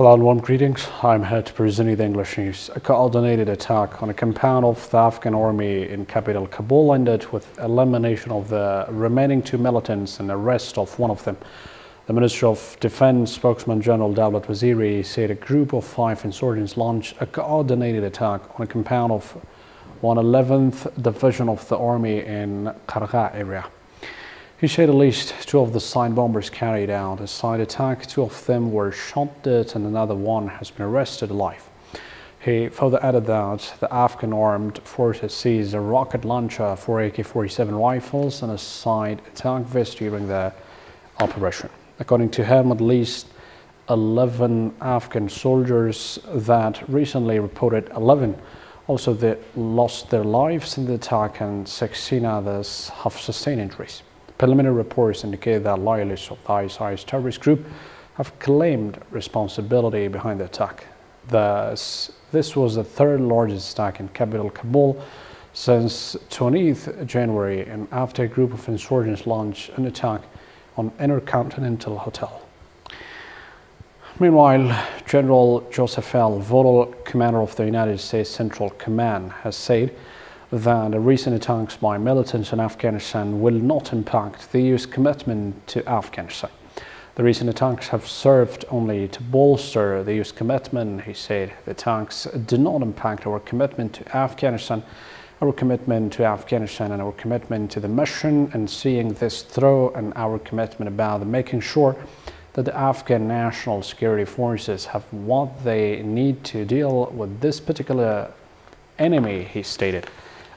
Hello and warm greetings. I'm here to present you the English news. A coordinated attack on a compound of the Afghan army in capital Kabul ended with elimination of the remaining 2 militants and arrest of one of them. The Minister of Defense spokesman General Dambadam said a group of 5 insurgents launched a coordinated attack on a compound of 111th Division of the Army in Kharga area. He said at least 2 of the side bombers carried out a side attack. 2 of them were shot dead and another one has been arrested alive. He further added that the Afghan armed forces seized a rocket launcher, 4 AK-47 rifles and a side attack vest during the operation. According to him, at least 11 Afghan soldiers that recently reported 11 also they lost their lives in the attack and 16 others have sustained injuries. Preliminary reports indicate that loyalists of the ISIS terrorist group have claimed responsibility behind the attack. This was the 3rd largest attack in capital Kabul since 20th January and after a group of insurgents launched an attack on Intercontinental Hotel. Meanwhile, General Joseph L. Votel, commander of the United States Central Command, has said that the recent attacks by militants in Afghanistan will not impact the U.S. commitment to Afghanistan. The recent attacks have served only to bolster the U.S. commitment, he said. The attacks do not impact our commitment to Afghanistan, and our commitment to the mission and seeing this through, and our commitment about making sure that the Afghan National Security Forces have what they need to deal with this particular enemy, he stated.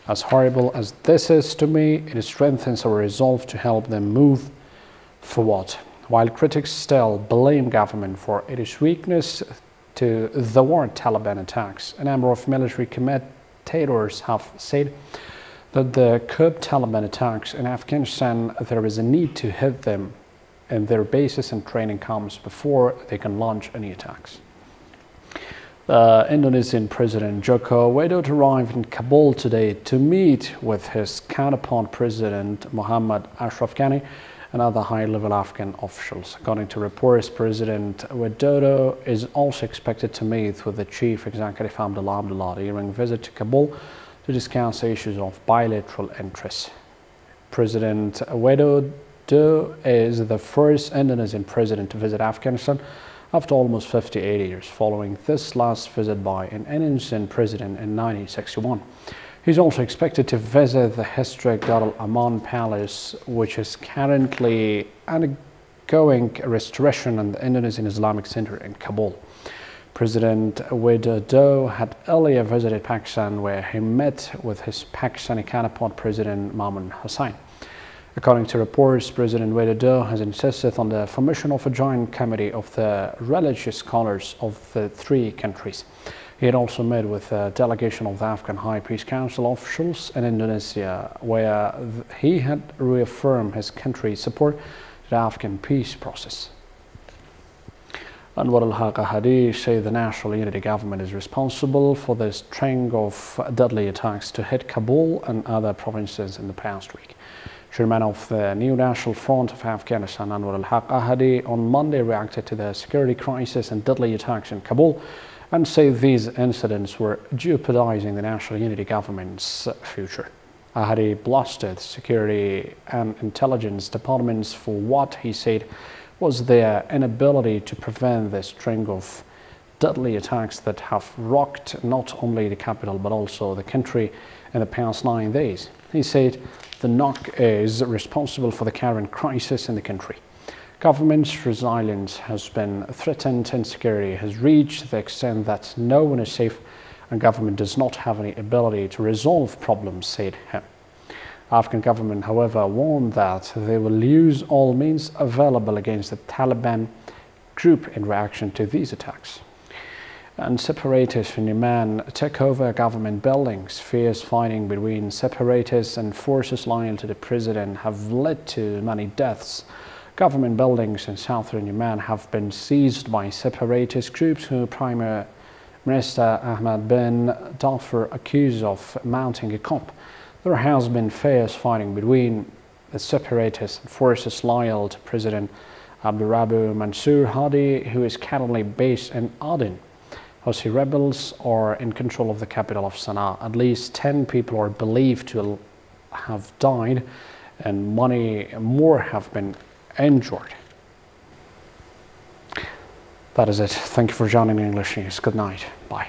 As horrible as this is to me, it strengthens our resolve to help them move forward. While critics still blame government for its weakness to the war Taliban attacks, a number of military commentators have said that the curb Taliban attacks in Afghanistan, there is a need to hit them and their bases and training comes before they can launch any attacks. Indonesian President Joko Widodo arrived in Kabul today to meet with his counterpart President Muhammad Ashraf Ghani and other high-level Afghan officials. According to reports, President Widodo is also expected to meet with the Chief Executive Abdullah during a visit to Kabul to discuss issues of bilateral interest. President Widodo is the first Indonesian president to visit Afghanistan after almost 58 years, following this last visit by an Indonesian president in 1961. He's also expected to visit the historic Darul Aman Palace, which is currently undergoing restoration in the Indonesian Islamic Center in Kabul. President Widodo had earlier visited Pakistan, where he met with his Pakistani counterpart President Mamun Hussain. According to reports, President Widodo has insisted on the formation of a joint committee of the religious scholars of the 3 countries. He had also met with a delegation of the Afghan High Peace Council officials in Indonesia, where he had reaffirmed his country's support to the Afghan peace process. Anwar al-Hadi said the National Unity Government is responsible for the string of deadly attacks to hit Kabul and other provinces in the past week. Chairman of the New National Front of Afghanistan, Anwar al-Hadi, on Monday reacted to the security crisis and deadly attacks in Kabul and said these incidents were jeopardizing the National Unity Government's future. Hadi blasted security and intelligence departments for what he said was their inability to prevent the string of deadly attacks that have rocked not only the capital but also the country in the past 9 days. He said the NOC is responsible for the current crisis in the country. Government's resilience has been threatened and security has reached the extent that no one is safe and government does not have any ability to resolve problems, said him. Afghan government, however, warned that they will use all means available against the Taliban group in reaction to these attacks. And separatists in Yemen took over government buildings. Fierce fighting between separatists and forces loyal to the president have led to many deaths. Government buildings in southern Yemen have been seized by separatist groups who Prime Minister Ahmed bin Dafur accused of mounting a coup. There has been fierce fighting between the separatist forces loyal to President Abdurabu Mansour Hadi, who is currently based in Aden. Houthi rebels are in control of the capital of Sana'a. At least 10 people are believed to have died and many more have been injured. That is it. Thank you for joining English News. Good night. Bye.